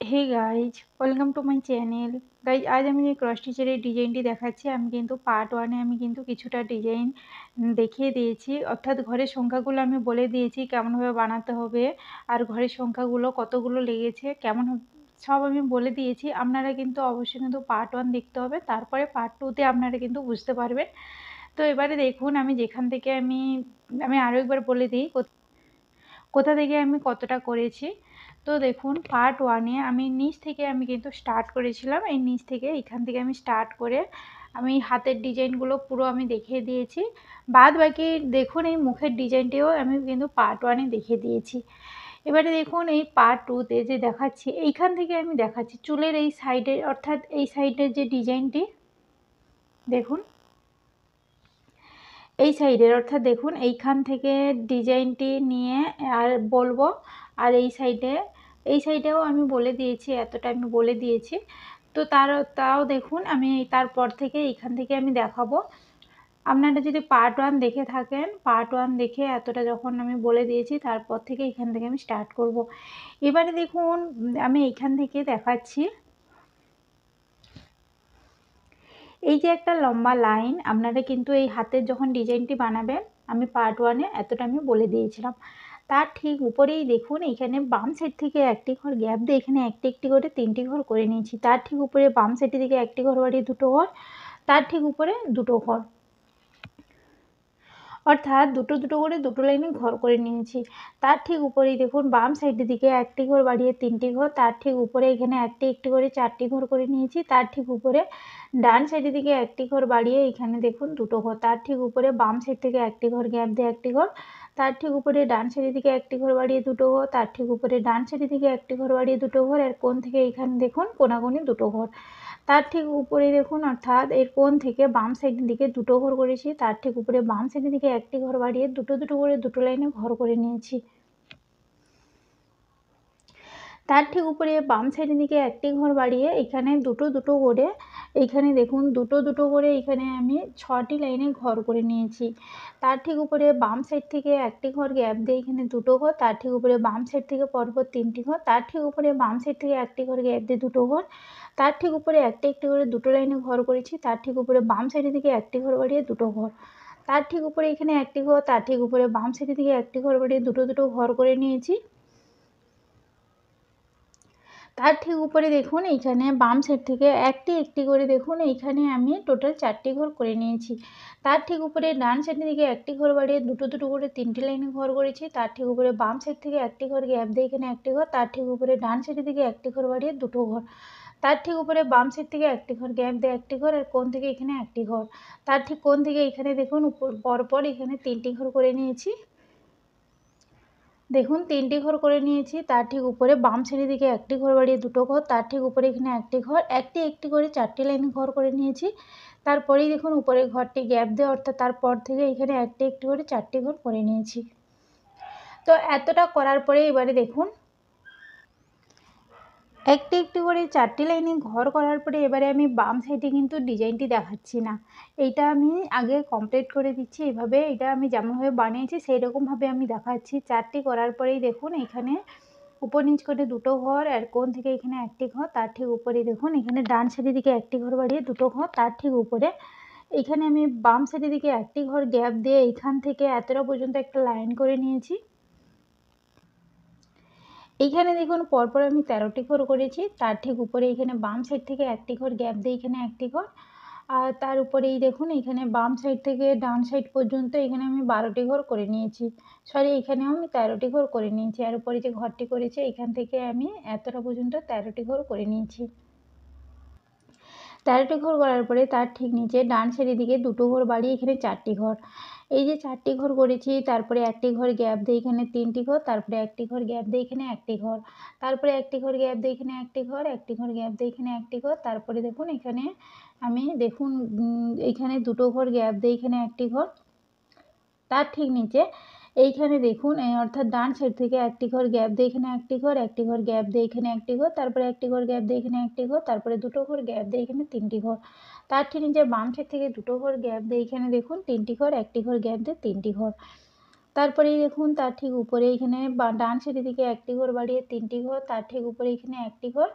Hey guys, welcome to my channel. Guys, আজ আমি যে ক্রস স্টিচের এই ডিজাইনটি দেখাচ্ছি, আমি কিন্তু পার্ট ওয়ানে আমি কিন্তু কিছুটা ডিজাইন দেখিয়ে দিয়েছি। অর্থাৎ ঘরের সংখ্যাগুলো আমি বলে দিয়েছি কেমনভাবে বানাতে হবে, আর ঘরের সংখ্যাগুলো কতগুলো লেগেছে, কেমন সব আমি বলে দিয়েছি। আপনারা কিন্তু অবশ্যই কিন্তু পার্ট ওয়ান দেখতে হবে, তারপরে পার্ট টুতে আপনারা কিন্তু বুঝতে পারবেন। তো এবারে দেখুন, আমি যেখান থেকে আমি আরও একবার বলে দিই কোথা থেকে আমি কতটা করেছি। তো দেখুন, পার্ট ওয়ানে আমি নিচ থেকে আমি কিন্তু স্টার্ট করেছিলাম। এই নিচ থেকে এখান থেকে আমি স্টার্ট করে আমি হাতের ডিজাইনগুলো পুরো আমি দেখিয়ে দিয়েছি। বাদ বাকি দেখুন, এই মুখের ডিজাইনটিও আমি কিন্তু পার্ট ওয়ানে দেখিয়ে দিয়েছি। এবারে দেখুন, এই পার্ট টুতে যে দেখাচ্ছি, এইখান থেকে আমি দেখাচ্ছি চুলের এই সাইডে, অর্থাৎ এই সাইডের যে ডিজাইনটি দেখুন, এই সাইডের, অর্থাৎ দেখুন এইখান থেকে ডিজাইনটি নিয়ে আর বলবো। আর এই সাইডেও আমি বলে দিয়েছি, এতটা আমি বলে দিয়েছি। তো তাও দেখুন, আমি তারপর থেকে এইখান থেকে আমি দেখাবো। আপনারা যদি পার্ট ওয়ান দেখে থাকেন, পার্ট ওয়ান দেখে এতটা যখন আমি বলে দিয়েছি, তারপর থেকে এখান থেকে আমি স্টার্ট করব। এবারে দেখুন, আমি এইখান থেকে দেখাচ্ছি। এই যে একটা লম্বা লাইন, আপনারা কিন্তু এই হাতের যখন ডিজাইনটি বানাবেন, আমি পার্ট ওয়ানে এতটা আমি বলে দিয়েছিলাম। তার ঠিক উপরেই দেখুন, এখানে বাম সাইড থেকে একটি ঘর গ্যাপ দিয়ে এখানে একটি একটি করে 3টি ঘর করে নিয়েছি। তার ঠিক উপরে বাম সাইড থেকে একটি ঘর বাড়িয়ে 2টো ঘর, তার ঠিক উপরে 2টো ঘর, অর্থাৎ দুটো দুটো করে দুটো লাইনে ঘর করে নিয়েছি। তার ঠিক উপরেই দেখুন, বাম সাইডের দিকে একটি ঘর বাড়িয়ে 3টি ঘর, তার ঠিক উপরে এখানে একটি একটি করে 4টি ঘর করে নিয়েছি। তার ঠিক উপরে ডান সাইডের দিকে একটি ঘর বাড়িয়ে এখানে দেখুন 2টো ঘর, তার ঠিক উপরে বাম সাইড থেকে একটি ঘর গ্যাপ দিয়ে একটি ঘর, তার ঠিক উপরে ডান সাইডের দিকে একটি ঘর বাড়িয়ে 2টো ঘর, তার ঠিক উপরে ডান সাইডের দিকে একটি ঘর বাড়িয়ে 2টো ঘর, আর কোণ থেকে এখানে দেখুন কোণাকুণি 2টো ঘর। তার ঠিক উপরে দেখুন, অর্থাৎ এর কোণ থেকে বাম সাইডের দিকে 2টো ঘর করেছি। তার ঠিক উপরে বাম সাইডের দিকে একটি ঘর বাড়িয়ে দুটো দুটো করে দুটো লাইনে ঘর করে নিয়েছি। তার ঠিক উপরে বাম সাইডের দিকে একটি ঘর বাড়িয়ে এখানে দুটো দুটো করে, এইখানে দেখুন দুটো দুটো করে এখানে আমি 6টি লাইনে ঘর করে নিয়েছি। তার ঠিক উপরে বাম সাইড থেকে একটি ঘর গ্যাপ দিয়ে এখানে 2টো ঘর, তার ঠিক উপরে বাম সাইড থেকে পরপর 3টি ঘর, তার ঠিক উপরে বাম সাইড থেকে একটি ঘর গ্যাপ দিয়ে 2টো ঘর, তার ঠিক উপরে একটি একটি করে দুটো লাইনে ঘর করেছি। তার ঠিক উপরে বাম সাইডের দিকে একটি ঘর বাড়িয়ে 2টো ঘর, তার ঠিক উপরে এখানে একটি ঘর, তার ঠিক উপরে বাম সাইডের দিকে একটি ঘর বাড়িয়ে দুটো দুটো ঘর করে নিয়েছি। তার ঠিক উপরে দেখুন, এইখানে বাম সাইড থেকে একটি একটি করে দেখুন, এইখানে আমি টোটাল 4টি ঘর করে নিয়েছি। তার ঠিক উপরে ডান সাইডের দিকে একটি ঘর বাড়িয়ে দুটো দুটো করে 3টি লাইনে ঘর করেছি। তার ঠিক উপরে বাম সাইড থেকে একটি ঘর গ্যাপ দিয়ে এখানে একটি ঘর, তার ঠিক উপরে ডান সাইডের দিকে একটি ঘর বাড়িয়ে 2টো ঘর, তার ঠিক উপরে বাম সাইড থেকে একটি ঘর গ্যাপ দিয়ে একটি ঘর, আর কোণ থেকে এখানে একটি ঘর। তার ঠিক কোণ থেকে এখানে দেখুন পরপর এখানে 3টি ঘর করে নিয়েছি। দেখুন 3টি ঘর করে নিয়েছি। তার ঠিক উপরে বাম সাইডের দিকে একটি ঘর বাড়িয়ে 2টো ঘর, তার ঠিক উপরে এখানে একটি ঘর, একটি একটি করে 4টি লাইনে ঘর করে নিয়েছি। তারপরেই দেখুন উপরের ঘরটি গ্যাপ দেওয়া, অর্থাৎ তারপর থেকে এখানে একটি একটি করে 4টি ঘর করে নিয়েছি। তো এতটা করার পরে এবারে দেখুন, একটি একটি করে 4টি লাইনে ঘর করার পরে এবারে আমি বাম সাইডে কিন্তু ডিজাইনটি দেখাচ্ছি না, এইটা আমি আগে কমপ্লিট করে দিচ্ছি। এভাবে এটা আমি যেমনভাবে বানিয়েছি সেই রকমভাবে আমি দেখাচ্ছি। 4টি করার পরেই দেখুন, এখানে উপর নিচ করে 2টো ঘর, আর কোণ থেকে এখানে একটি ঘর, তার ঠিক উপরেই দেখুন এখানে ডান সাইডের দিকে একটি ঘর বাড়িয়ে 2টো ঘর, তার ঠিক উপরে এখানে আমি বাম সাইডের দিকে একটি ঘর গ্যাপ দিয়ে এইখান থেকে এতটা পর্যন্ত একটা লাইন করে নিয়েছি। এইখানে দেখুন পরপর আমি 13টি ঘর করেছি। তার ঠিক উপরে এখানে বাম সাইড থেকে একটি ঘর গ্যাপ দিয়ে এখানে একটি ঘর, আর তার উপরেই দেখুন এখানে বাম সাইড থেকে ডান সাইড পর্যন্ত এখানে আমি 12টি ঘর করে নিয়েছি। সরি, এখানেও আমি 13টি ঘর করে নিয়েছি। আর উপরে যে ঘরটি করেছি এখান থেকে আমি এতটা পর্যন্ত 13টি ঘর করে নিয়েছি। 13টি ঘর করার পরে তার ঠিক নিচে ডান সাইডের দিকে 2টো ঘর বাড়িয়ে এখানে 4টি ঘর, এই যে 4টি ঘর করেছি, তারপরে একটি ঘর গ্যাপ দিয়ে এখানে 3টি ঘর, তারপরে একটি ঘর গ্যাপ দিয়ে এখানে একটি ঘর, তারপরে একটি ঘর গ্যাপ দিয়ে এখানে একটি ঘর, একটি ঘর গ্যাপ দিয়ে এখানে একটি ঘর, তারপরে দেখুন এখানে আমি দেখুন এইখানে 2টো ঘর গ্যাপ দিয়ে এখানে একটি ঘর, তার ঠিক নিচে এইখানে দেখুন অর্থাৎ ডান সাইড থেকে একটি ঘর গ্যাপ দিয়ে এখানে একটি ঘর, একটি ঘর গ্যাপ দিয়ে এখানে একটি ঘর, তারপরে একটি ঘর গ্যাপ দিয়ে এখানে একটি ঘর, তারপরে 2টো ঘর গ্যাপ দিয়ে এখানে 3টি ঘর, তার ঠিক নিচে বাম সাইড থেকে 2টো ঘর গ্যাপ দিয়ে এখানে দেখুন 3টি ঘর, একটি ঘর গ্যাপ দিয়ে 3টি ঘর, তারপরেই দেখুন তার ঠিক উপরে এখানে ডান সাইডের দিকে একটি ঘর বাড়িয়ে 3টি ঘর, তার ঠিক উপরে এখানে একটি ঘর,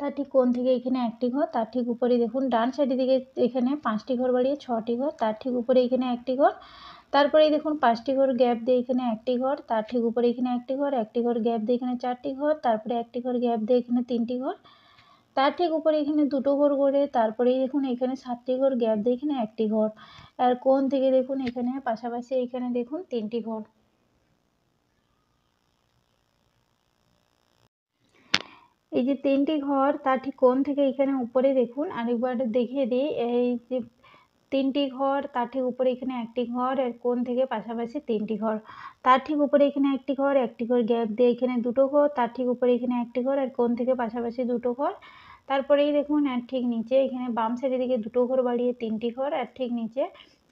তার ঠিক কোণ থেকে এখানে একটি ঘর, তার ঠিক উপরে দেখুন ডান সাইডের দিকে এখানে 5টি ঘর বাড়িয়ে 6টি ঘর, তার ঠিক উপরে এখানে একটি ঘর, তারপরেই দেখুন 5টি ঘর গ্যাপ দিয়ে এখানে একটি ঘর, তার ঠিক উপরে এখানে একটি ঘর, একটি ঘর গ্যাপ দিয়ে এখানে 4টি ঘর, তারপরে একটি ঘর গ্যাপ দিয়ে এখানে 3টি ঘর, তার ঠিক উপরে এখানে 2টো ঘর করে, তারপরেই দেখুন এখানে 7টি ঘর গ্যাপ দিয়ে এখানে একটি ঘর, আর কোণ থেকে দেখুন এখানে পাশাপাশি এখানে দেখুন 3টি ঘর। এই যে 3টি ঘর তার ঠিক কোণ থেকে এখানে উপরে দেখুন আরেকবার দেখিয়ে দিই, এই যে 3টি ঘর তার ঠিক উপরে এখানে একটি ঘর, এর কোণ থেকে পাশাপাশি 3টি ঘর, তার ঠিক উপরে এখানে একটি ঘর গ্যাপ দিয়ে এখানে 2টো ঘর, তার ঠিক উপরে এখানে একটি ঘর, আর কোণ থেকে পাশাপাশি 2টো ঘর, তারপরেই দেখুন আর ঠিক নিচে এখানে বাম সাইডের দিকে 2টো ঘর বাড়িয়ে 3টি ঘর, আর ঠিক নিচে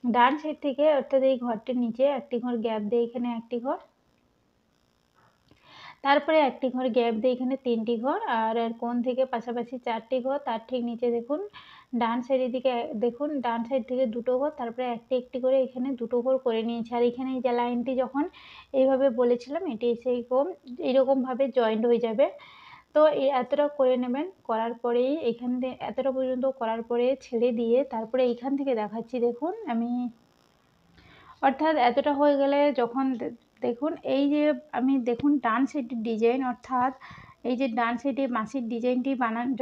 ডান সাইড থেকে অর্থাৎ এই ঘরটির নিচে একটি ঘর গ্যাপ দিয়ে এখানে একটি ঘর, তারপরে একটি ঘর গ্যাপ দিয়ে এখানে 3টি ঘর, আর এর কোণ থেকে পাশাপাশি 4টি ঘর, তার ঠিক নিচে দেখুন ডান সাইডের দিকে দেখুন ডান সাইড থেকে 2টো ঘর, তারপরে একটি একটি করে এখানে 2টো ঘর করে নিয়েছি। আর এখানে এই যে লাইনটি যখন এইভাবে বলেছিলাম এটি এইরকমভাবে জয়েন্ট হয়ে যাবে। তো এই এতটা করে নেবেন, করার পরেই এখান থেকে এতটা পর্যন্ত করার পরে ছেড়ে দিয়ে তারপরে এইখান থেকে দেখাচ্ছি দেখুন আমি, অর্থাৎ এতটা হয়ে গেলে যখন দেখুন এই যে আমি দেখুন ডান সাইডের ডিজাইন, অর্থাৎ এই যে ডান সাইডে মাসির ডিজাইনটি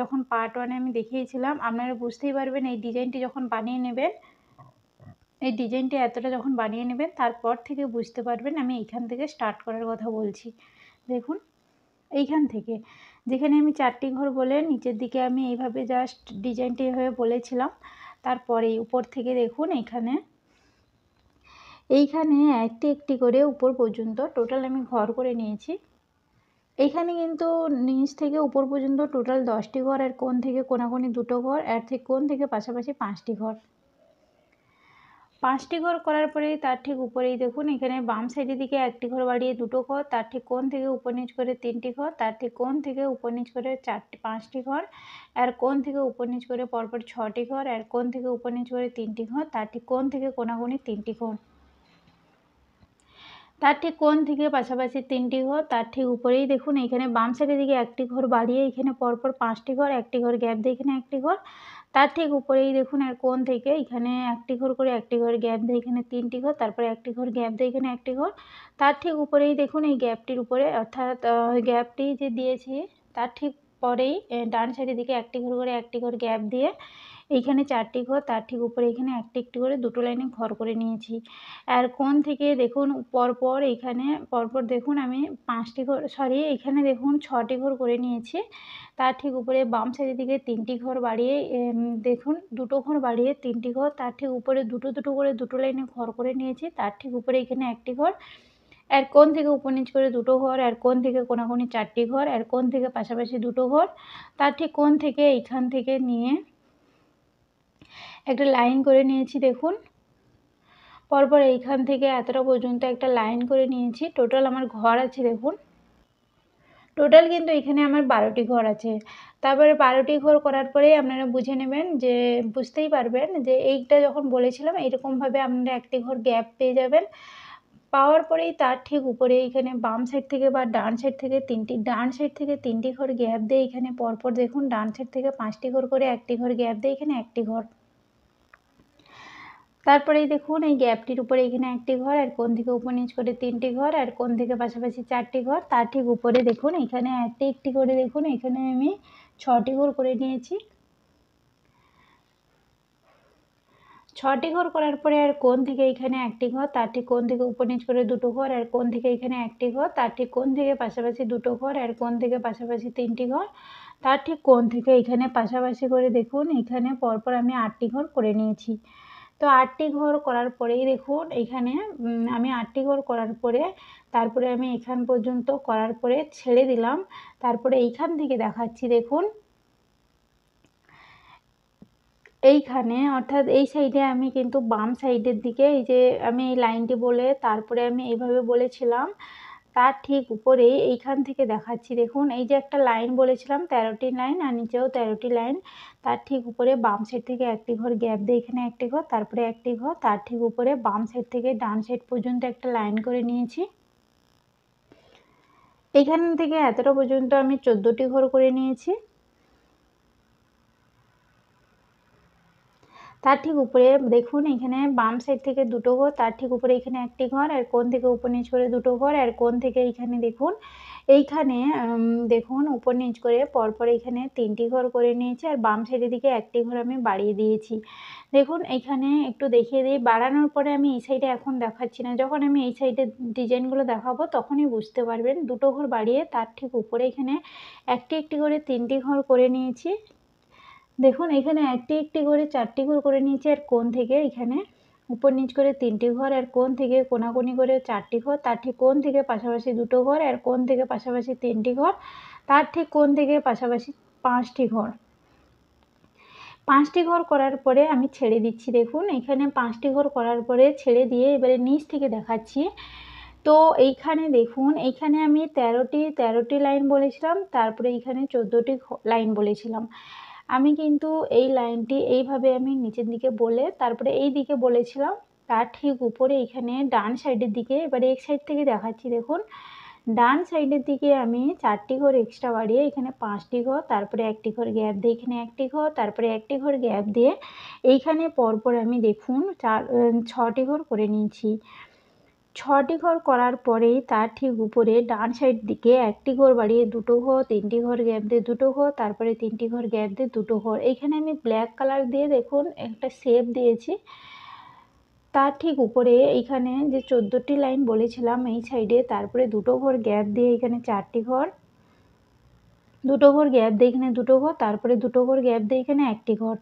যখন পার্ট 1-এ আমি দেখিয়েছিলাম আপনারা বুঝতেই পারবেন এই ডিজাইনটি যখন বানিয়ে নেবেন, এই ডিজাইনটি এতটা যখন বানিয়ে নেবেন তারপর থেকে বুঝতে পারবেন আমি এইখান থেকে স্টার্ট করার কথা বলছি। দেখুন এইখান থেকে যেখানে আমি 4টি ঘর বলে নিচের দিকে আমি এইভাবে জাস্ট ডিজাইনটি এভাবে বলেছিলাম, তারপরে উপর থেকে দেখুন এইখানে একটি একটি করে উপর পর্যন্ত টোটাল আমি ঘর করে নিয়েছি। এইখানে কিন্তু নিচ থেকে উপর পর্যন্ত টোটাল 10টি ঘর, আর কোণ থেকে কোনাকুনি 2টো ঘর, আর ঠিক কোণ থেকে পাশাপাশি 5টি ঘর। 5টি ঘর করার পরেই তার ঠিক উপরেই দেখুন এখানে বাম সাইডের দিকে একটি ঘর বাড়িয়ে 2টো ঘর, তার ঠিক কোণ থেকে উপর নিচ করে 3টি ঘর, তার ঠিক কোণ থেকে উপর নিচ করে 5টি ঘর, আর কোণ থেকে উপর নিচ করে পরপর 6টি ঘর, আর কোণ থেকে উপর নিচ করে 3টি ঘর, তার ঠিক কোণ থেকে কোনাকুনি 3টি ঘর, তার ঠিক কোণ থেকে পাশাপাশি 3টি ঘর, তার ঠিক উপরেই দেখুন এখানে বাম সাইডের দিকে একটি ঘর বাড়িয়ে এখানে পরপর 5টি ঘর, একটি ঘর গ্যাপ দিয়ে এখানে একটি ঘর, তার ঠিক উপরেই দেখুন আর কোণ থেকে এখানে একটি ঘর করে একটি ঘর গ্যাপ দিয়ে এখানে 3টি ঘর, তারপরে একটি ঘর গ্যাপ দিয়ে এখানে একটি ঘর, তার ঠিক উপরেই দেখুন এই গ্যাপটির উপরে অর্থাৎ গ্যাপটি যে দিয়েছি তার ঠিক পরেই ডান সাইডের দিকে একটি ঘর করে একটি ঘর গ্যাপ দিয়ে এইখানে 4টি ঘর, তার ঠিক উপরে এখানে একটি একটি করে 2টো লাইনে ঘর করে নিয়েছি। আর কোণ থেকে দেখুন পরপর এখানে পরপর দেখুন আমি 5টি ঘর এখানে দেখুন 6টি ঘর করে নিয়েছি, তার ঠিক উপরে বাম সাইডের দিকে 3টি ঘর বাড়িয়ে দেখুন 2টো ঘর বাড়িয়ে 3টি ঘর, তার ঠিক উপরে দুটো দুটো করে 2টো লাইনে ঘর করে নিয়েছি, তার ঠিক উপরে এখানে একটি ঘর, আর কোণ থেকে উপর নিচ করে 2টো ঘর, আর কোণ থেকে কোনাকুনি 4টি ঘর, আর কোণ থেকে পাশাপাশি 2টো ঘর, তার ঠিক কোণ থেকে এইখান থেকে নিয়ে একটা লাইন করে নিয়েছি দেখুন, পরপর এইখান থেকে এতটা পর্যন্ত একটা লাইন করে নিয়েছি। টোটাল আমার ঘর আছে দেখুন, টোটাল কিন্তু এখানে আমার 12টি ঘর আছে। তারপরে 12টি ঘর করার পরেই আপনারা বুঝে নেবেন যে বুঝতেই পারবেন যে এইটা যখন বলেছিলাম এইরকমভাবে আপনারা একটি ঘর গ্যাপ পেয়ে যাবেন। পাওয়ার পরেই তার ঠিক উপরে এখানে বাম সাইড থেকে বা ডান সাইড থেকে 3টি ঘর গ্যাপ দিয়ে এখানে পরপর দেখুন ডান সাইড থেকে 5টি ঘর করে একটি ঘর গ্যাপ দিয়ে এখানে একটি ঘর, তারপরেই দেখুন এই গ্যাপটির উপরে এখানে একটি ঘর, আর কোণ থেকে উপর নিচ করে 3টি ঘর, আর কোণ থেকে পাশাপাশি 4টি ঘর, তার ঠিক উপরে দেখুন এখানে একটি একটি করে দেখুন এখানে আমি 6টি ঘর করে নিয়েছি। 6টি ঘর করার পরে আর কোণ থেকে এখানে একটি ঘর, তার ঠিক কোণ থেকে উপর নিচ করে 2টো ঘর, আর কোণ থেকে এখানে একটি ঘর, তার ঠিক কোণ থেকে পাশাপাশি 2টো ঘর, আর কোণ থেকে পাশাপাশি 3টি ঘর, তার ঠিক কোণ থেকে এখানে পাশাপাশি করে দেখুন এখানে পরপর আমি 8টি ঘর করে নিয়েছি। তো 8টি ঘর করার পরেই দেখুন এখানে আমি 8টি ঘর করার পরে তারপরে আমি এখান পর্যন্ত করার পরে ছেড়ে দিলাম, তারপরে এইখান থেকে দেখাচ্ছি দেখুন এইখানে অর্থাৎ এই সাইডে আমি কিন্তু বাম সাইডের দিকে এই যে আমি এই লাইনটি বলে তারপরে আমি এইভাবে বলেছিলাম, তার ঠিক উপরেই এইখান থেকে দেখাচ্ছি দেখুন, এই যে একটা লাইন বলেছিলাম 13টি লাইন আর নিচেও 13টি লাইন, তার ঠিক উপরে বাম সাইড থেকে একটি ঘর গ্যাপ দিয়ে এখানে একটি ঘর, তারপরে একটি ঘর, তার ঠিক উপরে বাম সাইড থেকে ডান সাইড পর্যন্ত একটা লাইন করে নিয়েছি। এইখান থেকে এতটা পর্যন্ত আমি 14টি ঘর করে নিয়েছি। তার ঠিক উপরে দেখুন এখানে বাম সাইড থেকে দুটো ঘর, তার ঠিক উপরে এখানে একটি ঘর, আর কোণ থেকে উপর নিচ করে দুটো ঘর, আর কোণ থেকে এইখানে দেখুন এইখানে দেখুন উপর নিচ করে পরপর এখানে 3টি ঘর করে নিয়েছি, আর বাম সাইডের দিকে একটি ঘর আমি বাড়িয়ে দিয়েছি। দেখুন এখানে একটু দেখিয়ে দিই, বাড়ানোর পরে আমি এই সাইডে এখন দেখাচ্ছি না, যখন আমি এই সাইডের ডিজাইনগুলো দেখাবো তখনই বুঝতে পারবেন। দুটো ঘর বাড়িয়ে তার ঠিক উপরে এখানে একটি একটি করে 3টি ঘর করে নিয়েছি। দেখুন এখানে একটি একটি করে 4টি ঘর করে নিয়েছি, আর কোণ থেকে এখানে উপর নিচ করে 3টি ঘর, আর কোণ থেকে কোণাকুণি করে 4টি ঘর, তার ঠিক কোণ থেকে পাশাপাশি দুটো ঘর, আর কোণ থেকে পাশাপাশি 3টি ঘর, তার ঠিক কোণ থেকে পাশাপাশি 5টি ঘর। 5টি ঘর করার পরে আমি ছেড়ে দিচ্ছি। দেখুন এখানে 5টি ঘর করার পরে ছেড়ে দিয়ে এবারে নিচ থেকে দেখাচ্ছি। তো এইখানে দেখুন এইখানে আমি 13টি লাইন বলেছিলাম, তারপরে এইখানে 14টি লাইন বলেছিলাম। আমি কিন্তু এই লাইনটি এইভাবে আমি নিচের দিকে বলে তারপরে এই দিকে বলেছিলাম, তার ঠিক উপরে এখানে ডান সাইডের দিকে, এবারে এক সাইড থেকে দেখাচ্ছি দেখুন, ডান সাইডের দিকে আমি 4টি ঘর এক্সট্রা বাড়িয়ে এখানে 5টি ঘর, তারপরে একটি ঘর গ্যাপ দিয়ে এখানে একটি ঘর, তারপরে একটি ঘর গ্যাপ দিয়ে এইখানে পরপর আমি দেখুন 6টি ঘর করে নিয়েছি। 6টি ঘর করার পরেই তার ঠিক উপরে ডান সাইড দিকে একটি ঘর বাড়িয়ে দুটো ঘর, 3টি ঘর গ্যাপ দিয়ে দুটো ঘর, তারপরে 3টি ঘর গ্যাপ দিয়ে দুটো ঘর। এইখানে আমি ব্ল্যাক কালার দিয়ে দেখুন একটা শেপ দিয়েছি। তার ঠিক উপরে এইখানে যে 14টি লাইন বলেছিলাম এই সাইডে, তারপরে দুটো ঘর গ্যাপ দিয়ে এখানে 4টি ঘর, দুটো ঘর গ্যাপ দিয়ে এখানে দুটো ঘর, তারপরে দুটো ঘর গ্যাপ দিয়ে এখানে একটি ঘর।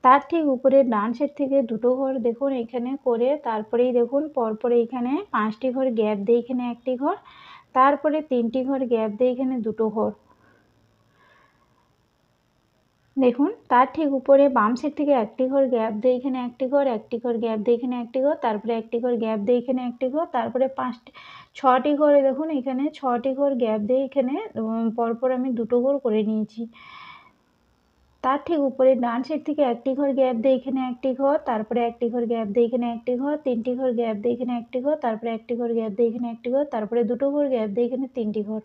তার ঠিক উপরে ডান সাইড থেকে দুটো ঘর দেখুন এখানে করে, তারপরেই দেখুন পরপর এইখানে 5টি ঘর গ্যাপ দিয়ে এখানে একটি ঘর, তারপরে 3টি ঘর গ্যাপ দিয়ে এখানে দুটো ঘর। দেখুন তার ঠিক উপরে বাম সাইড থেকে একটি ঘর গ্যাপ দিয়ে এখানে একটি ঘর, একটি ঘর গ্যাপ দিয়ে এখানে একটি ঘর, তারপরে একটি ঘর গ্যাপ দিয়ে এখানে একটি ঘর, তারপরে 6টি ঘরে দেখুন এখানে 6টি ঘর গ্যাপ দিয়ে এখানে পরপর আমি দুটো ঘর করে নিয়েছি। তার ঠিক উপরে ডান সাইড থেকে একটি ঘর গ্যাপ দিয়ে এখানে একটি ঘর, তারপরে একটি ঘর গ্যাপ দিয়ে এখানে একটি ঘর, 3টি ঘর গ্যাপ দিয়ে এখানে একটি ঘর, তারপরে একটি ঘর গ্যাপ দিয়ে এখানে একটি ঘর, তারপরে দুটো ঘর গ্যাপ দিয়ে এখানে 3টি ঘর।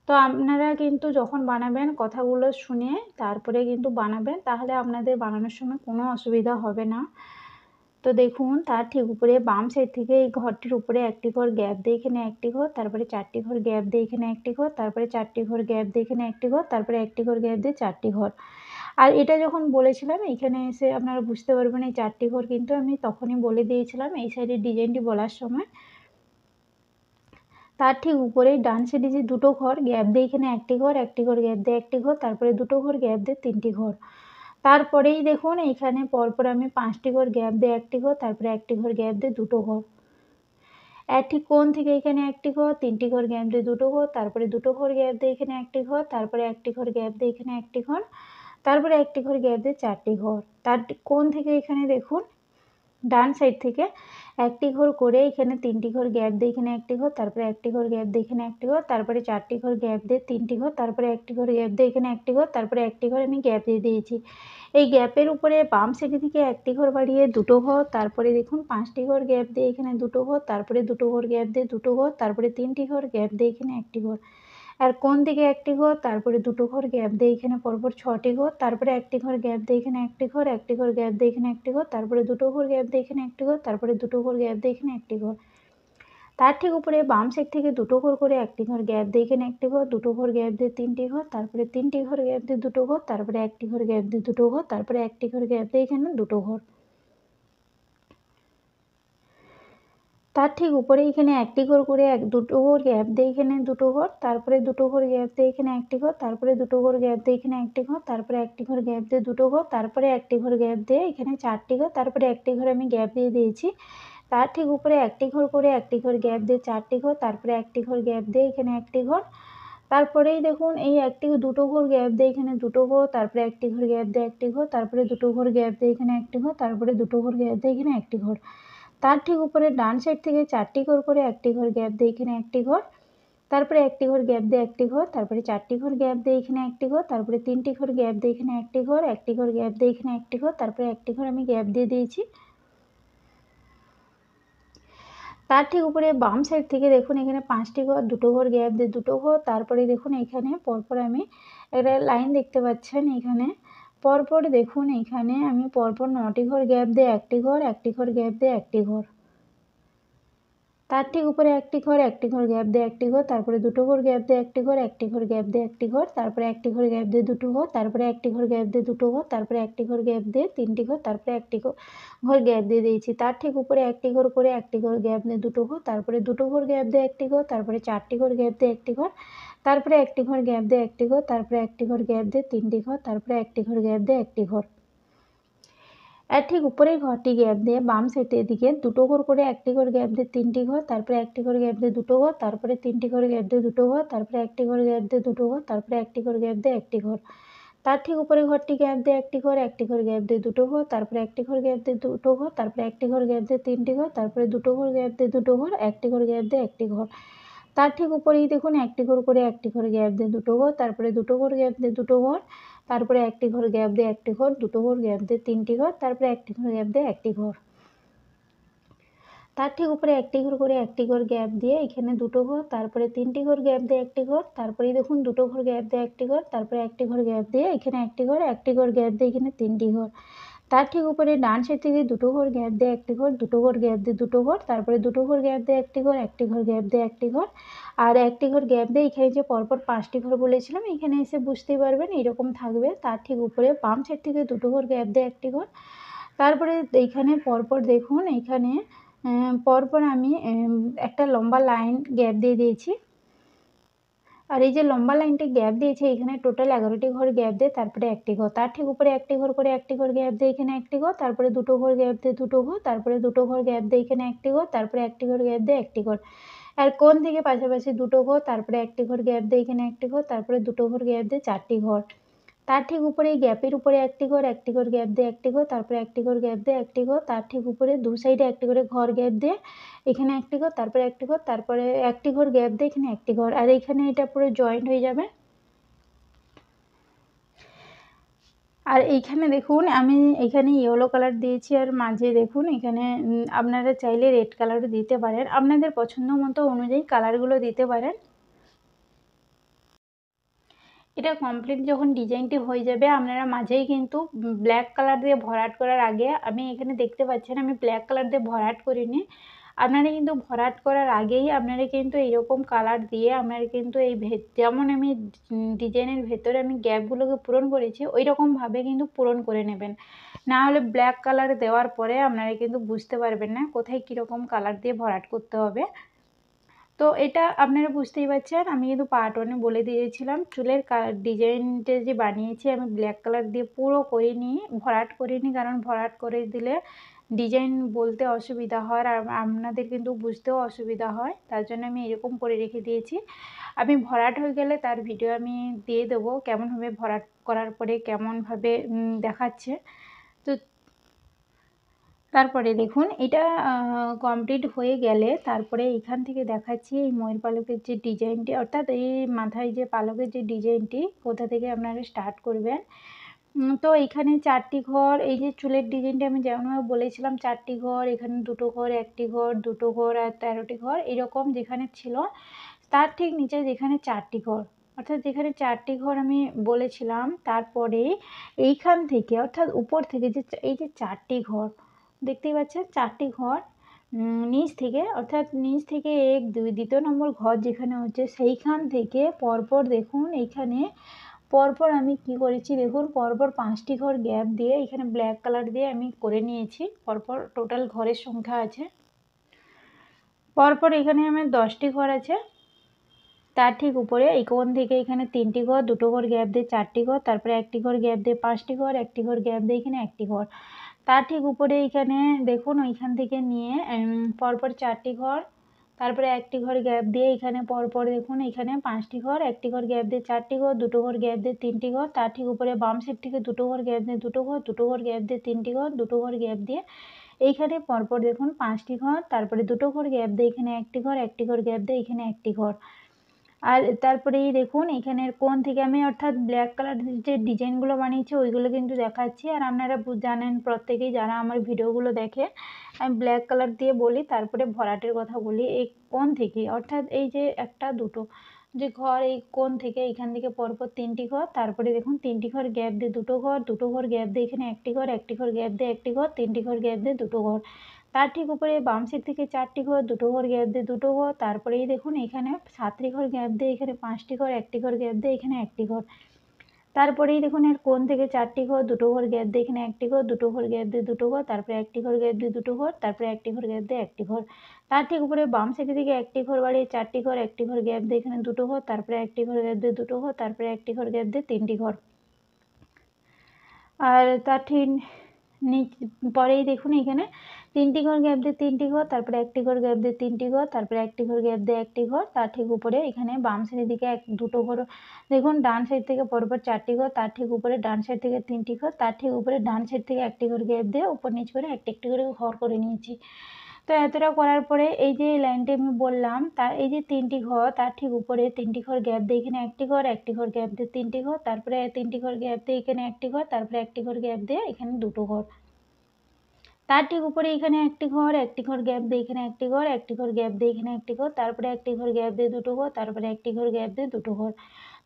তো আপনারা কিন্তু যখন বানাবেন কথাগুলো শুনে তারপরে কিন্তু বানাবেন, তাহলে আপনাদের বানানোর সময় কোনো অসুবিধা হবে না। তো দেখুন তার ঠিক উপরে বাম সাইড থেকে এই ঘরটির উপরে একটি ঘর গ্যাপ দিয়ে এখানে একটি ঘর, তারপরে 4টি ঘর গ্যাপ দিয়ে এখানে একটি ঘর, তারপরে 4টি ঘর গ্যাপ দিয়ে এখানে একটি ঘর, তারপরে একটি ঘর গ্যাপ দিয়ে 4টি ঘর। আর এটা যখন বলেছিলাম এইখানে এসে আপনারা বুঝতে পারবেন এই 4টি ঘর কিন্তু আমি তখনই বলে দিয়েছিলাম এই সাইডের ডিজাইনটি বলার সময়। তার ঠিক উপরেই ডান সাইডে যে দুটো ঘর গ্যাপ দিয়ে এখানে একটি ঘর, একটি ঘর গ্যাপ দিয়ে একটি ঘর, তারপরে দুটো ঘর গ্যাপ দিয়ে 3টি ঘর। তারপরেই দেখুন এইখানে পরপর আমি 5টি ঘর গ্যাপ দিয়ে একটি ঘর, তারপরে একটি ঘর গ্যাপ দিয়ে দুটো ঘর। ঠিক কোণ থেকে এখানে একটি ঘর, 3টি ঘর গ্যাপ দিয়ে দুটো ঘর, তারপরে দুটো ঘর গ্যাপ দিয়ে এখানে একটি ঘর, তারপরে একটি ঘর গ্যাপ দিয়ে এখানে একটি ঘর, তারপরে একটি ঘর গ্যাপ দিয়ে 4টি ঘর। তার কোণ থেকে এখানে দেখুন ডান সাইড থেকে একটি ঘর করে এখানে 3টি ঘর গ্যাপ দিয়ে এখানে একটি ঘর, তারপরে একটি ঘর গ্যাপ দিয়ে এখানে একটি ঘর, তারপরে 4টি ঘর গ্যাপ দিয়ে 3টি ঘর, তারপরে একটি ঘর গ্যাপ দিয়ে এখানে একটি ঘর, তারপরে একটি ঘর আমি গ্যাপ দিয়ে দিয়েছি। এই গ্যাপের উপরে বাম সাইডের দিকে একটি ঘর বাড়িয়ে দুটো ঘর, তারপরে দেখুন 5টি ঘর গ্যাপ দিয়ে এখানে দুটো ঘর, তারপরে দুটো ঘর গ্যাপ দিয়ে দুটো ঘর, তারপরে 3টি ঘর গ্যাপ দিয়ে এখানে একটি ঘর, আর কোণ দিকে একটি ঘর, তারপরে দুটো ঘর গ্যাপ দিয়ে এখানে পরপর 6টি ঘর, তারপরে একটি ঘর গ্যাপ দিয়ে এখানে একটি ঘর, একটি ঘর গ্যাপ দিয়ে এখানে একটি ঘর, তারপরে দুটো ঘর গ্যাপ দিয়ে এখানে একটি ঘর, তারপরে দুটো ঘর গ্যাপ দিয়ে এখানে একটি ঘর। তার ঠিক উপরে বাম সাইড থেকে দুটো ঘর করে একটি ঘর গ্যাপ দিয়ে এখানে একটি ঘর, দুটো ঘর গ্যাপ দিয়ে 3টি ঘর, তারপরে 3টি ঘর গ্যাপ দিয়ে দুটো ঘর, তারপরে একটি ঘর গ্যাপ দিয়ে দুটো ঘর, তারপরে একটি ঘর গ্যাপ দিয়ে এখানে দুটো ঘর। তার ঠিক উপরে এখানে একটি ঘর করে দুটো ঘর গ্যাপ দিয়ে এখানে দুটো ঘর, তারপরে দুটো ঘর গ্যাপ দিয়ে এখানে একটি ঘর, তারপরে দুটো ঘর গ্যাপ দিয়ে এখানে একটি ঘর, তারপরে একটি ঘর গ্যাপ দিয়ে দুটো ঘর, তারপরে একটি ঘর গ্যাপ দিয়ে এখানে 4টি ঘর, তারপরে একটি ঘর আমি গ্যাপ দিয়ে দিয়েছি। তার ঠিক উপরে একটি ঘর করে একটি ঘর গ্যাপ দিয়ে 4টি ঘর, তারপরে একটি ঘর গ্যাপ দিয়ে এখানে একটি ঘর, তারপরেই দেখুন এই দুটো ঘর গ্যাপ দিয়ে এখানে দুটো ঘর, তারপরে একটি ঘর গ্যাপ দিয়ে একটি ঘর, তারপরে দুটো ঘর গ্যাপ দিয়ে এখানে একটি ঘর, তারপরে দুটো ঘর গ্যাপ দিয়ে এখানে একটি ঘর। তার ঠিক উপরে ডান সাইড থেকে 4টি ঘর করে একটি ঘর গ্যাপ দিয়ে এখানে একটি ঘর, তারপরে একটি ঘর গ্যাপ দিয়ে একটি ঘর, তারপরে 4টি ঘর গ্যাপ দিয়ে এখানে একটি ঘর, তারপরে 3টি ঘর গ্যাপ দিয়ে এখানে একটি ঘর, একটি ঘর গ্যাপ দিয়ে এখানে একটি ঘর, তারপরে একটি ঘর আমি গ্যাপ দিয়ে দিয়েছি। তার ঠিক উপরে বাম সাইড থেকে দেখুন এখানে 5টি ঘর, 2টো ঘর গ্যাপ দিয়ে 2টো ঘর, তারপরে দেখুন এখানে পরপর আমি একটা লাইন দেখতে পাচ্ছেন এখানে পরপর দেখুন এখানে আমি পরপর 9টি ঘর গ্যাপ দিয়ে একটি ঘর, একটি ঘর গ্যাপ দিয়ে একটি ঘর, তার ঠিক উপরে একটি ঘর গ্যাপ দিয়ে একটি ঘর, তারপরে 2টো ঘর গ্যাপ দিয়ে একটি ঘর, একটি ঘর গ্যাপ দিয়ে একটি ঘর, তারপরে একটি ঘর গ্যাপ দিয়ে 2টো ঘর, তারপরে একটি ঘর গ্যাপ দিয়ে 2টো ঘর, তারপরে একটি ঘর গ্যাপ দিয়ে 3টি ঘর, তারপরে একটি ঘর গ্যাপ দিয়ে দিয়েছি। তার ঠিক উপরে একটি ঘর করে একটি ঘর গ্যাপ দিয়ে 2টো ঘর, তারপরে 2টো ঘর গ্যাপ দিয়ে একটি ঘর, তারপরে 4টি ঘর গ্যাপ দিয়ে একটি ঘর, তারপরে একটি ঘর গ্যাপ দিয়ে একটি ঘর, তারপরে একটি ঘর গ্যাপ দিয়ে 3টি ঘর, তারপরে একটি ঘর গ্যাপ দিয়ে একটি ঘর। এর ঠিক উপরের ঘরটি গ্যাপ দিয়ে বাম সাইডের দিকে 2টো ঘর করে একটি ঘর গ্যাপ দিয়ে 3টি ঘর, তারপরে একটি ঘর গ্যাপ দিয়ে 2টো ঘর, তারপরে 3টি ঘর গ্যাপ দিয়ে 2টো ঘর, তারপরে একটি ঘর গ্যাপ দিয়ে 2টো ঘর, তারপরে একটি ঘর গ্যাপ দিয়ে একটি ঘর। তার ঠিক উপরে ঘরটি গ্যাপ দিয়ে একটি ঘর গ্যাপ দিয়ে 2টো ঘর, তারপরে একটি ঘর গ্যাপ দিয়ে 2টো ঘর, তারপরে একটি ঘর গ্যাপ দিয়ে 3টি ঘর, তারপরে 2টো ঘর গ্যাপ দিয়ে 2টো ঘর, একটি ঘর গ্যাপ দিয়ে একটি ঘর। তার ঠিক উপরেই দেখুন একটি ঘর করে একটি ঘর গ্যাপ দিয়ে 2টো ঘর, তারপরে 2টো ঘর গ্যাপ দিয়ে 2টো ঘর, তারপরে একটি ঘর গ্যাপ দিয়ে একটি ঘর, 2টো ঘর গ্যাপ দিয়ে 3টি ঘর, তারপরে একটি ঘর গ্যাপ দিয়ে একটি ঘর। তার ঠিক উপরে একটি ঘর করে একটি ঘর গ্যাপ দিয়ে এখানে 2টো ঘর, তারপরে 3টি ঘর গ্যাপ দিয়ে একটি ঘর, তারপরেই দেখুন 2টো ঘর গ্যাপ দিয়ে একটি ঘর, তারপরে একটি ঘর গ্যাপ দিয়ে এখানে একটি ঘর গ্যাপ দিয়ে এখানে 3টি ঘর। তার ঠিক উপরে ডান সাইড থেকে 2টো ঘর গ্যাপ দিয়ে একটি ঘর, 2টো ঘর গ্যাপ দিয়ে 2টো ঘর, তারপরে 2টো ঘর গ্যাপ দিয়ে একটি ঘর গ্যাপ দিয়ে একটি ঘর, আর একটি ঘর গ্যাপ দিয়ে এখানে যে পরপর 5টি ঘর বলেছিলাম এখানে এসে বুঝতেই পারবেন এরকম থাকবে। তার ঠিক উপরে বাম সাইড থেকে 2টো ঘর গ্যাপ দিয়ে একটি ঘর, তারপরে এইখানে পরপর দেখুন এইখানে পরপর আমি একটা লম্বা লাইন গ্যাপ দিয়ে দিয়েছি। আর এই যে লম্বা লাইনটি গ্যাপ দিয়েছে এখানে টোটাল 11টি ঘর গ্যাপ দিয়ে তারপরে একটি ঘর, তার ঠিক উপরে একটি ঘর করে একটি ঘর গ্যাপ দিয়ে এখানে একটি ঘর, তারপরে 2টো ঘর গ্যাপ দিয়ে 2টো ঘর, তারপরে 2টো ঘর গ্যাপ দিয়ে এখানে একটি ঘর, তারপরে একটি ঘর গ্যাপ দিয়ে একটি ঘর। আর কোণ থেকে পাশাপাশি 2টো ঘর, তারপরে একটি ঘর গ্যাপ দিয়ে এখানে একটি ঘর, তারপরে 2টো ঘর গ্যাপ দিয়ে 4টি ঘর। তার ঠিক উপরে এই গ্যাপের উপরে একটি ঘর গ্যাপ দিয়ে একটি ঘর, তারপরে একটি ঘর গ্যাপ দিয়ে একটি ঘর, তার ঠিক উপরে দু সাইডে একটি করে ঘর গ্যাপ দিয়ে এখানে একটি ঘর, তারপরে একটি ঘর, তারপরে একটি ঘর গ্যাপ দিয়ে এখানে একটি ঘর, আর এখানে এটা পুরো জয়েন্ট হয়ে যাবে। আর এইখানে দেখুন আমি এখানে ইয়েলো কালার দিয়েছি আর মাঝে দেখুন এখানে আপনারা চাইলে রেড কালারও দিতে পারেন, আপনাদের পছন্দ মতো অনুযায়ী কালারগুলো দিতে পারেন। এটা কমপ্লিট যখন ডিজাইনটি হয়ে যাবে আপনারা মাঝেই কিন্তু ব্ল্যাক কালার দিয়ে ভরাট করার আগে আমি এখানে দেখতে পাচ্ছেন আমি ব্ল্যাক কালার দিয়ে ভরাট করিনি, আপনারা কিন্তু ভরাট করার আগেই আপনারা কিন্তু এইরকম কালার দিয়ে আপনারা কিন্তু এই যেমন আমি ডিজাইনের ভেতরে আমি গ্যাপগুলোকে পূরণ করেছি ওই রকমভাবে কিন্তু পূরণ করে নেবেন, না হলে ব্ল্যাক কালার দেওয়ার পরে আপনারা কিন্তু বুঝতে পারবেন না কোথায় কীরকম কালার দিয়ে ভরাট করতে হবে। তো এটা আপনারা বুঝতেই পারছেন আমি কিন্তু পার্ট 1-এ বলে দিয়েছিলাম চুলের ডিজাইনটা যে বানিয়েছি আমি ব্ল্যাক কালার দিয়ে পুরো করিনি, ভরাট করিনি, কারণ ভরাট করে দিলে ডিজাইন বলতে অসুবিধা হয় আর আপনাদের কিন্তু বুঝতেও অসুবিধা হয়, তার জন্য আমি এরকম করে রেখে দিয়েছি। আমি ভরাট হয়ে গেলে তার ভিডিও আমি দিয়ে দেবো কেমনভাবে ভরাট করার পরে কেমনভাবে দেখাচ্ছে। তো তারপরে দেখুন এটা কমপ্লিট হয়ে গেলে তারপরে এখান থেকে দেখাচ্ছি এই ময়ূর পালকের যে ডিজাইনটি, অর্থাৎ এই মাথায় যে পালকের যে ডিজাইনটি কোথা থেকে আপনারা স্টার্ট করবেন। তো এখানে 4টি ঘর, এই যে চুলের ডিজাইনটা আমি যেমনভাবে বলেছিলাম 4টি ঘর, এখানে 2টো ঘর, একটি ঘর, 2টো ঘর আর 13টি ঘর এরকম যেখানে ছিল তার ঠিক নিচে যেখানে 4টি ঘর, অর্থাৎ যেখানে 4টি ঘর আমি বলেছিলাম তারপরে এইখান থেকে অর্থাৎ উপর থেকে যে এই যে 4টি ঘর দেখতেই পাচ্ছেন 4টি ঘর নিচ থেকে, অর্থাৎ নিচ থেকে 1 2 দ্বিতীয় নম্বর ঘর যেখানে হচ্ছে সেইখান থেকে পরপর দেখুন এইখানে পরপর আমি কি করেছি দেখুন পরপর 5টি ঘর গ্যাপ দিয়ে এখানে ব্ল্যাক কালার দিয়ে আমি করে নিয়েছি, পরপর টোটাল ঘরের সংখ্যা আছে পরপর এখানে আমার 10টি ঘর আছে। তার ঠিক উপরে এই কোণ থেকে এখানে 3টি ঘর, 2টো ঘর গ্যাপ দিয়ে 4টি ঘর, তারপরে একটি ঘর গ্যাপ দিয়ে 5টি ঘর, একটি ঘর গ্যাপ দিয়ে এখানে একটি ঘর। তার ঠিক উপরে এখানে দেখুন ওইখান থেকে নিয়ে পরপর 4টি ঘর, তারপরে একটি ঘর গ্যাপ দিয়ে এখানে পরপর দেখুন এখানে 5টি ঘর, একটি ঘর গ্যাপ দিয়ে 4টি ঘর, 2টো ঘর গ্যাপ দিয়ে 3টি ঘর, তার ঠিক উপরে বাম সাইড থেকে 2টো ঘর গ্যাপ দিয়ে 2টো ঘর, 2টো ঘর গ্যাপ দিয়ে 3টি ঘর, 2টো ঘর গ্যাপ দিয়ে এইখানে পরপর দেখুন 5টি ঘর, তারপরে 2টো ঘর গ্যাপ দিয়ে এখানে 1টি ঘর, 1টি ঘর গ্যাপ দিয়ে এখানে 1টি ঘর। আর তারপরেই দেখুন এখানের কোণ থেকে আমি অর্থাৎ ব্ল্যাক কালারের যে ডিজাইনগুলো বানিয়েছি ওইগুলো কিন্তু দেখাচ্ছি। আর আপনারা জানেন প্রত্যেকেই যারা আমার ভিডিওগুলো দেখে, আমি ব্ল্যাক কালার দিয়ে বলি, তারপরে ভরাটের কথা বলি। এই কোণ থেকে অর্থাৎ এই যে 1টা 2টো যে ঘর, এই কোণ থেকে এখান থেকে পরপর 3টি ঘর, তারপরে দেখুন 3টি ঘর গ্যাপ দিয়ে 2টো ঘর, 2টো ঘর গ্যাপ দিয়ে এখানে 1টি ঘর, 1টি ঘর গ্যাপ দিয়ে 1টি ঘর, 3টি ঘর গ্যাপ দিয়ে 2টো ঘর। তার ঠিক উপরে বাম সাইড থেকে 4টি ঘর, 2টো ঘর গ্যাপ দিয়ে 2টো ঘর, তারপরেই দেখুন এখানে 7টি ঘর গ্যাপ দিয়ে এখানে 5টি ঘর, 1টি ঘর গ্যাপ দিয়ে এখানে 1টি ঘর। তারপরেই দেখুন এর কোণ থেকে 4টি ঘর, 2টো ঘর গ্যাপ দিয়ে এখানে 1টি ঘর, 2টো ঘর গ্যাপ দিয়ে 2টো ঘর, তারপরে 1টি ঘর গ্যাপ দিয়ে 2টো ঘর, তারপরে 1টি ঘর গ্যাপ দিয়ে 1টি ঘর। তার ঠিক উপরে বাম সাইড থেকে 1টি ঘর বাড়িয়ে 4টি ঘর, 1টি ঘর গ্যাপ দিয়ে এখানে 2টো ঘর, তারপরে 1টি ঘর গ্যাপ দিয়ে 2টো ঘর, তারপরে 1টি ঘর গ্যাপ দিয়ে 3টি ঘর। আর তার ঠিক পরেই দেখুন এখানে 3টি ঘর গ্যাপ দিয়ে 3টি ঘর, তারপরে 1টি ঘর গ্যাপ দিয়ে 3টি ঘর, তারপরে 1টি ঘর গ্যাপ দিয়ে 1টি ঘর। তার ঠিক উপরে এখানে বাম সাইডের দিকে 2টো ঘর, দেখুন ডান সাইড থেকে পরপর 4টি ঘর, তার ঠিক উপরে ডান সাইড থেকে 3টি ঘর, তার ঠিক উপরে ডান সাইড থেকে 1টি ঘর গ্যাপ দিয়ে উপর নিচ করে একটি একটি করে ঘর করে নিয়েছি। তো এতটা করার পরে এই যে লাইনটি আমি বললাম, তার এই যে 3টি ঘর, তার ঠিক উপরে 3টি ঘর গ্যাপ দিয়ে এখানে 1টি ঘর, 1টি ঘর গ্যাপ দিয়ে 3টি ঘর, তারপরে 3টি ঘর গ্যাপ দিয়ে এখানে 1টি ঘর, তারপরে 1টি ঘর গ্যাপ দিয়ে এখানে 2টো ঘর। তার ঠিক উপরে এখানে 1টি ঘর, 1টি ঘর গ্যাপ দিয়ে এখানে 1টি ঘর, 1টি ঘর গ্যাপ দিয়ে এখানে 1টি ঘর, তারপরে 1টি ঘর গ্যাপ দিয়ে 2টো ঘর, তারপরে 1টি ঘর গ্যাপ দিয়ে 2টো ঘর।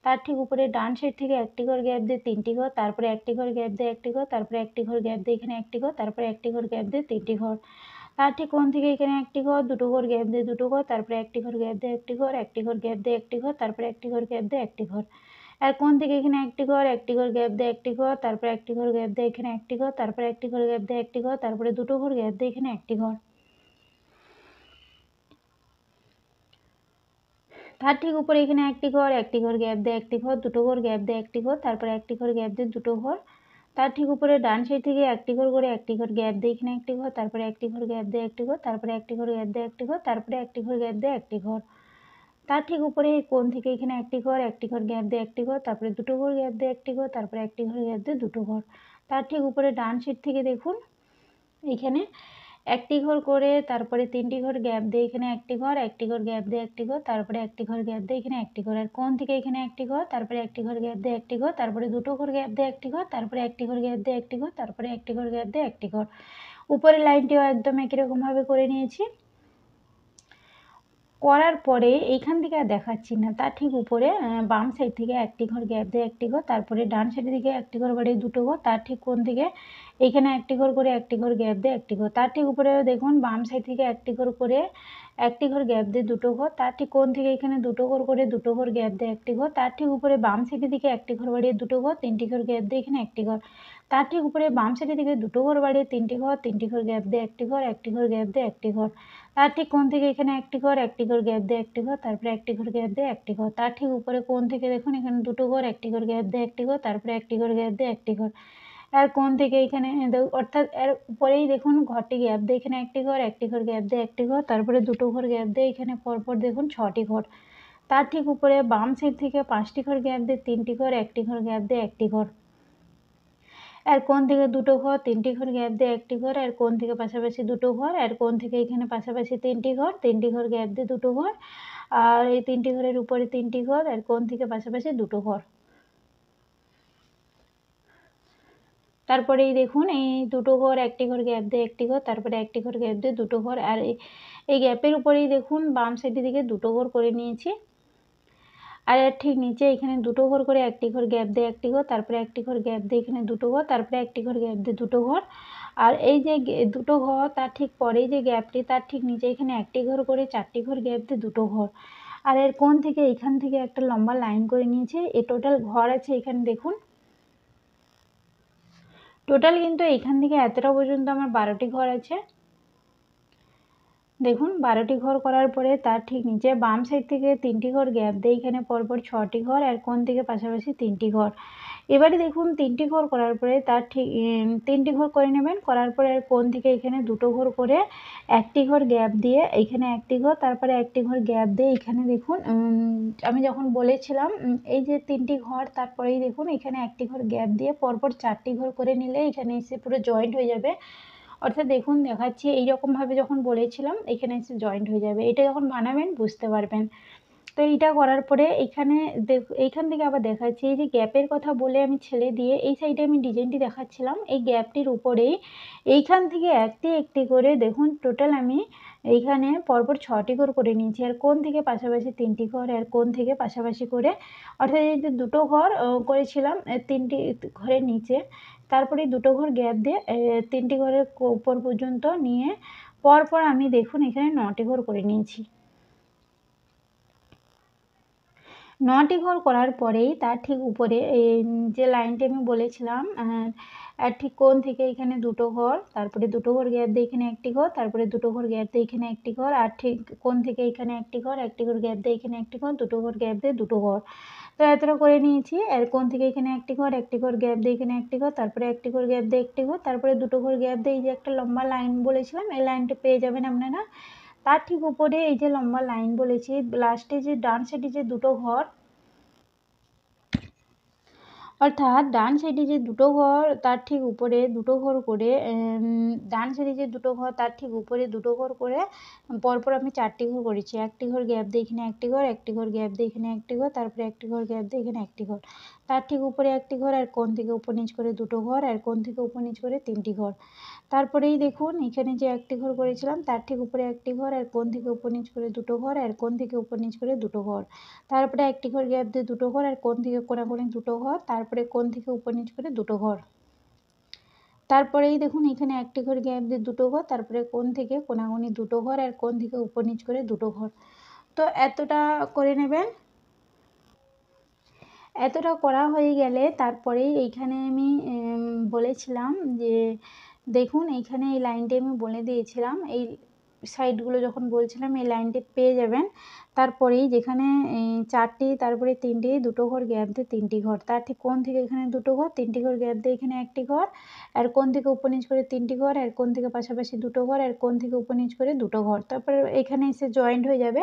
তার ঠিক উপরে ডান সাইড থেকে 1টি ঘর গ্যাপ দিয়ে 3টি ঘর, তারপরে 1টি ঘর গ্যাপ দিয়ে 1টি ঘর, তারপরে 1টি ঘর গ্যাপ দিয়ে এখানে 1টি ঘর, তারপরে 1টি ঘর গ্যাপ দিয়ে 3টি ঘর। তার ঠিক কোণ থেকে এখানে 1টি ঘর, 2টো ঘর গ্যাপ দিয়ে 2টো ঘর, তারপরে 1টি ঘর গ্যাপ দিয়ে 1টি ঘর, 1টি ঘর গ্যাপ দিয়ে 1টি ঘর, তারপরে 1টি ঘর গ্যাপ দিয়ে 1টি ঘর। আর কোণ থেকে এখানে 1টি ঘর, 1টি ঘর গ্যাপ দিয়ে 1টি ঘর, তারপরে 1টি ঘর গ্যাপ দিয়ে এখানে 1টি ঘর, তারপরে 1টি ঘর গ্যাপ দিয়ে 1টি ঘর, তারপরে 2টো ঘর গ্যাপ দিয়ে এখানে 1টি ঘর। তার ঠিক উপরে এখানে 1টি ঘর, 1টি ঘর গ্যাপ দিয়ে 1টি ঘর, 2টো ঘর গ্যাপ দিয়ে 1টি ঘর, তারপরে 1টি ঘর গ্যাপ দিয়ে 2টো ঘর। তার ঠিক উপরে ডান সাইড থেকে 1টি ঘর করে 1টি ঘর গ্যাপ দিয়ে এখানে 1টি ঘর, তারপরে 1টি ঘর গ্যাপ দিয়ে 1টি ঘর, তারপরে 1টি ঘর গ্যাপ দিয়ে 1টি ঘর, তারপরে 1টি ঘর গ্যাপ দিয়ে 1টি ঘর। তার ঠিক উপরে কোণ থেকে এখানে 1টি ঘর, 1টি ঘর গ্যাপ দিয়ে 1টি ঘর, তারপরে 2টো ঘর গ্যাপ দিয়ে 1টি ঘর, তারপরে 1টি ঘর গ্যাপ দিয়ে 2টো ঘর। তার ঠিক উপরে ডান সাইড থেকে দেখুন এখানে 1টি ঘর করে, তারপরে 3টি ঘর গ্যাপ দিয়ে এখানে 1টি ঘর, 1টি ঘর গ্যাপ দিয়ে 1টি ঘর, তারপরে 1টি ঘর গ্যাপ দিয়ে এখানে 1টি ঘর। আর কোণ থেকে এখানে 1টি ঘর, তারপরে 1টি ঘর গ্যাপ দিয়ে 1টি ঘর, তারপরে 2টো ঘর গ্যাপ দিয়ে 1টি ঘর, তারপরে 1টি ঘর গ্যাপ দিয়ে 1টি ঘর, তারপরে 1টি ঘর গ্যাপ দিয়ে 1টি ঘর। উপরের লাইনটিও একদম একই রকমভাবে করে নিয়েছি। করার পরে এইখান থেকে আর দেখাচ্ছি না, তার ঠিক উপরে বাম সাইড থেকে 1টি ঘর গ্যাপ দিয়ে 1টি ঘর, তারপরে ডান সাইডের দিকে 1টি ঘর বাড়িয়ে 2টো ঘর, তার ঠিক কোণ থেকে এইখানে 1টি ঘর করে 1টি ঘর গ্যাপ দিয়ে 1টি ঘর। তার ঠিক উপরে দেখুন বাম সাইড থেকে 1টি ঘর করে 1টি ঘর গ্যাপ দিয়ে 2টো ঘর, তার ঠিক কোণ থেকে এখানে 2টো ঘর করে 2টো ঘর গ্যাপ দিয়ে 1টি ঘর, তার ঠিক উপরে বাম সাইডের দিকে 1টি ঘর বাড়িয়ে 2টো ঘর, 3টি ঘর গ্যাপ দিয়ে এখানে 1টি ঘর। তার ঠিক উপরে বাম সাইডের দিকে 2টো ঘর বাড়িয়ে 3টি ঘর, 3টি ঘর গ্যাপ দিয়ে 1টি ঘর, 1টি ঘর গ্যাপ দিয়ে 1টি ঘর। তার ঠিক কোণ থেকে এখানে 1টি ঘর, 1টি ঘর গ্যাপ দিয়ে 1টি ঘর, তারপরে 1টি ঘর গ্যাপ দিয়ে 1টি ঘর। তার ঠিক উপরে কোণ থেকে দেখুন এখানে 2টো ঘর, 1টি ঘর গ্যাপ দিয়ে 1টি ঘর, তারপরে 1টি ঘর গ্যাপ দিয়ে 1টি ঘর। আর কোণ থেকে এখানে অর্থাৎ এর উপরেই দেখুন ঘরটি গ্যাপ দিয়ে এখানে 1টি ঘর, 1টি ঘর গ্যাপ দিয়ে 1টি ঘর, তারপরে 2টো ঘর গ্যাপ দিয়ে এখানে পরপর দেখুন 6টি ঘর। তার ঠিক উপরে বাম সাইড থেকে 5টি ঘর গ্যাপ দিয়ে 3টি ঘর, 1টি ঘর গ্যাপ দিয়ে 1টি ঘর। আর কোণ থেকে 2টো ঘর, 3টি ঘর গ্যাপ দিয়ে 1টি ঘর, আর কোণ থেকে পাশাপাশি 2টো ঘর, আর কোণ থেকে এখানে পাশাপাশি 3টি ঘর, 3টি ঘর গ্যাপ দিয়ে 2টো ঘর, আর এই 3টি ঘরের উপরে 3টি ঘর, আর কোণ থেকে পাশাপাশি 2টো ঘর। তারপরে এই দেখুন এই 2টো ঘর, 1টি ঘর গ্যাপ দিয়ে 1টি ঘর, তারপরে 1টি ঘর গ্যাপ দিয়ে 2টো ঘর, আর এই গ্যাপের উপরেই দেখুন বাম সাইডের দিকে 2টো ঘর করে নিয়েছি। আর এর ঠিক নিচে এখানে 2টো ঘর করে 1টি ঘর গ্যাপ দিয়ে 1টি ঘর, তারপরে 1টি ঘর গ্যাপ দিয়ে এখানে 2টো ঘর, তারপরে 1টি ঘর গ্যাপ দিয়ে 2টো ঘর। আর এই যে 2টো ঘর তার ঠিক পরেই যে গ্যাপটি, তার ঠিক নিচে এখানে 1টি ঘর করে 4টি ঘর গ্যাপ দিয়ে 2টো ঘর। আর এর কোণ থেকে এখান থেকে একটা লম্বা লাইন করে নিয়েছে। এই টোটাল ঘর আছে এখানে দেখুন, টোটাল কিন্তু এখান থেকে এতটা পর্যন্ত আমার 12টি ঘর আছে। দেখুন 12টি ঘর করার পরে তার ঠিক নিচে বাম সাইড থেকে 3টি ঘর গ্যাপ দিয়ে এখানে পরপর 6টি ঘর, আর কোণ থেকে পাশাপাশি 3টি ঘর। এবারে দেখুন 3টি ঘর করার পরে তার ঠিক 3টি ঘর করে নেবেন, করার পরে আর কোণ থেকে এখানে 2টো ঘর করে 1টি ঘর গ্যাপ দিয়ে এখানে 1টি ঘর, তারপরে 1টি ঘর গ্যাপ দিয়ে এখানে দেখুন আমি যখন বলেছিলাম এই যে 3টি ঘর, তারপরেই দেখুন এখানে 1টি ঘর গ্যাপ দিয়ে পরপর 4টি ঘর করে নিলে এখানে এসে পুরো জয়েন্ট হয়ে যাবে। অর্থাৎ দেখুন দেখাচ্ছি এইরকমভাবে যখন বলেছিলাম এখানে এসে জয়েন্ট হয়ে যাবে। এটা যখন বানাবেন বুঝতে পারবেন। তো এইটা করার পরে এইখানে এইখান থেকে আবার দেখাচ্ছি, এই যে গ্যাপের কথা বলে আমি ছেড়ে দিয়ে এই সাইডে আমি ডিজাইনটি দেখাচ্ছিলাম, এই গ্যাপটির উপরেই এইখান থেকে একটি একটি করে দেখুন টোটাল আমি এইখানে পরপর 6টি ঘর করে নিয়েছি। আর কোণ থেকে পাশাপাশি 3টি ঘর, আর কোণ থেকে পাশাপাশি করে, অর্থাৎ এই যে দুটো ঘর করেছিলাম 3টি ঘরের নিচে, তারপরে দুটো ঘর গ্যাপ দিয়ে 3টি ঘরের উপর পর্যন্ত নিয়ে পরপর আমি দেখুন এখানে 9টি ঘর করে নিয়েছি। 9টি ঘর করার পরেই তার ঠিক উপরে যে লাইনটি আমি বলেছিলাম ঠিক কোণ থেকে এখানে দুটো ঘর, তারপরে দুটো ঘর গ্যাপ দিয়ে এখানে একটি ঘর, তারপরে দুটো ঘর গ্যাপ দিয়ে এখানে একটি ঘর, আর ঠিক কোণ থেকে এখানে একটি ঘর গ্যাপ দিয়ে এখানে একটি ঘর, দুটো ঘর গ্যাপ দিয়ে দুটো ঘর। তো এতটা করে নিয়েছি। আর কোণ থেকে এখানে একটি ঘর গ্যাপ দিয়ে এখানে একটি ঘর, তারপরে একটি ঘর গ্যাপ দিয়ে একটি ঘর, তারপরে দুটো ঘর গ্যাপ দিয়ে এই যে একটা লম্বা লাইন বলেছিলাম, এই লাইনটি পেয়ে যাবেন আপনারা। তার ঠিক উপরে এই যে লম্বা লাইন বলেছি, লাস্টে যে ডান সাইডে যে দুটো ঘর, অর্থাৎ ডান সাইডে যে দুটো ঘর তার ঠিক উপরে দুটো ঘর করে, ডান সাইডে যে দুটো ঘর তার ঠিক উপরে দুটো ঘর করে পরপর আমি 4টি ঘর করেছি। একটি ঘর গ্যাপ দিয়ে এখানে একটি ঘর, একটি ঘর গ্যাপ দিয়ে এখানে একটি ঘর, তারপরে একটি ঘর গ্যাপ দিয়ে এখানে একটি ঘর, তার ঠিক উপরে একটি ঘর, আর কোণ থেকে উপর নিচ করে দুটো ঘর, আর কোণ থেকে উপর নিচ করে 3টি ঘর। তারপরেই দেখুন এখানে যে একটি ঘর করেছিলাম তার ঠিক উপরে একটি ঘর, আর কোণ থেকে উপর নিচ করে দুটো ঘর, আর কোণ থেকে উপর নিচ করে দুটো ঘর, তারপরে একটি ঘর গ্যাপ দিয়ে দুটো ঘর, আর কোণ থেকে কোণাকুণি দুটো ঘর, তারপরে কোণ থেকে উপর নিচ করে দুটো ঘর। তারপরেই দেখুন এখানে একটি ঘর গ্যাপ দিয়ে দুটো ঘর, তারপরে কোণ থেকে কোণাকুণি দুটো ঘর, আর কোণ থেকে উপর নিচ করে দুটো ঘর। তো এতটা করে নেবেন। এতটা করা হয়ে গেলে তারপরেই এইখানে আমি বলেছিলাম যে দেখুন এইখানে এই লাইনটি আমি বলে দিয়েছিলাম, এই সাইডগুলো যখন বলছিলাম এই লাইনটি পেয়ে যাবেন। তারপরেই যেখানে 4টি, তারপরে 3টি, দুটো ঘর গ্যাপ দিয়ে 3টি ঘর, তার ঠিক কোণ থেকে এখানে দুটো ঘর, 3টি ঘর গ্যাপ দিয়ে এখানে একটি ঘর, আর কোণ থেকে উপর নিচ করে 3টি ঘর, আর কোণ থেকে পাশাপাশি দুটো ঘর, আর কোণ থেকে উপর নিচ করে দুটো ঘর। তারপরে এখানে এসে জয়েন্ট হয়ে যাবে।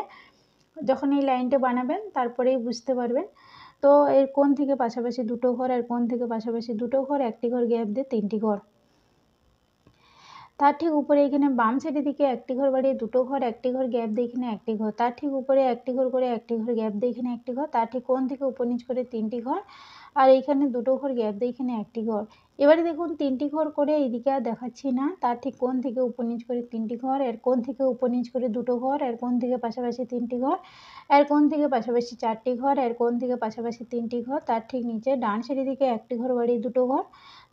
যখন এই লাইনটা বানাবেন তারপরেই বুঝতে পারবেন। তো এর কোণ থেকে পাশাপাশি দুটো ঘর, আর কোণ থেকে পাশাপাশি দুটো ঘর, একটি ঘর গ্যাপ দিয়ে 3টি ঘর। তার ঠিক উপরে এখানে বাম সাইডের দিকে একটি ঘর বাড়িয়ে দুটো ঘর, একটি ঘর গ্যাপ দিয়ে এখানে একটি ঘর, তার ঠিক উপরে একটি ঘর করে একটি ঘর গ্যাপ দিয়ে এখানে একটি ঘর, তার ঠিক কোণ থেকে উপর নিচ করে 3টি ঘর, আর এইখানে দুটো ঘর গ্যাপ দিয়ে এখানে একটি ঘর। এবারে দেখুন 3টি ঘর করে এইদিকে আর দেখাচ্ছি না, তার ঠিক কোণ থেকে উপর নিচ করে 3টি ঘর, এর কোণ থেকে উপর নিচ করে দুটো ঘর, এর কোণ থেকে পাশাপাশি 3টি ঘর, এর কোণ থেকে পাশাপাশি 4টি ঘর, এর কোণ থেকে পাশাপাশি 3টি ঘর, তার ঠিক নিচে ডান সাইডের দিকে একটি ঘর বাড়িয়ে দুটো ঘর,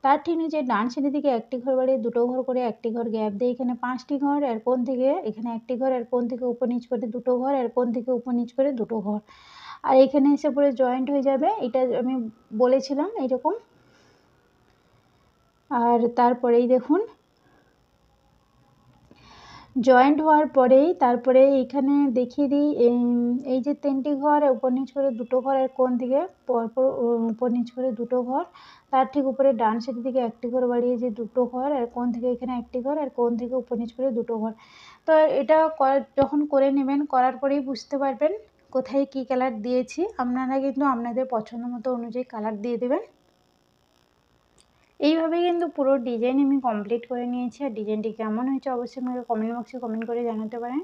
তার ঠিক নিচে ডান সাইডের দিকে একটি ঘর বাড়িয়ে দুটো ঘর করে একটি ঘর গ্যাপ দিয়ে এখানে 5টি ঘর, এর কোণ থেকে এখানে একটি ঘর, এর কোণ থেকে উপর নিচ করে দুটো ঘর, এর কোণ থেকে উপর নিচ করে দুটো ঘর, আর এখানে এসে পুরো জয়েন্ট হয়ে যাবে। এটা আমি বলেছিলাম এইরকম। আর তারপরেই দেখুন জয়েন্ট হওয়ার পরেই তারপরে এখানে দেখিয়ে দিই, এই যে 3টি ঘর উপর নিচ করে দুটো ঘর, এর কোণ থেকে পরপর উপর নিচ করে দুটো ঘর, তার ঠিক উপরে ডান সাইডের দিকে একটি ঘর বাড়িয়ে যে দুটো ঘর, আর কোণ থেকে এখানে একটি ঘর, আর কোণ থেকে উপর নিচ করে দুটো ঘর। তো এটা যখন করে নেবেন, করার পরেই বুঝতে পারবেন কোথায় কী কালার দিয়েছি। আপনারা কিন্তু আপনাদের পছন্দ মতো অনুযায়ী কালার দিয়ে দেবেন। এইভাবে কিন্তু পুরো ডিজাইন আমি কমপ্লিট করে নিয়েছি। আর ডিজাইনটি কেমন হয়েছে অবশ্যই আমাকে কমেন্ট বক্সে কমেন্ট করে জানাতে পারেন।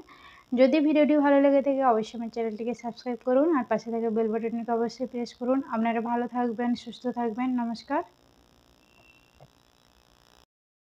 যদি ভিডিওটি ভালো লেগে থাকে অবশ্যই আমার চ্যানেলটিকে সাবস্ক্রাইব করুন, আর পাশে থাকা বেল বাটনটিকে অবশ্যই প্রেস করুন। আপনারা ভালো থাকবেন, সুস্থ থাকবেন। নমস্কার।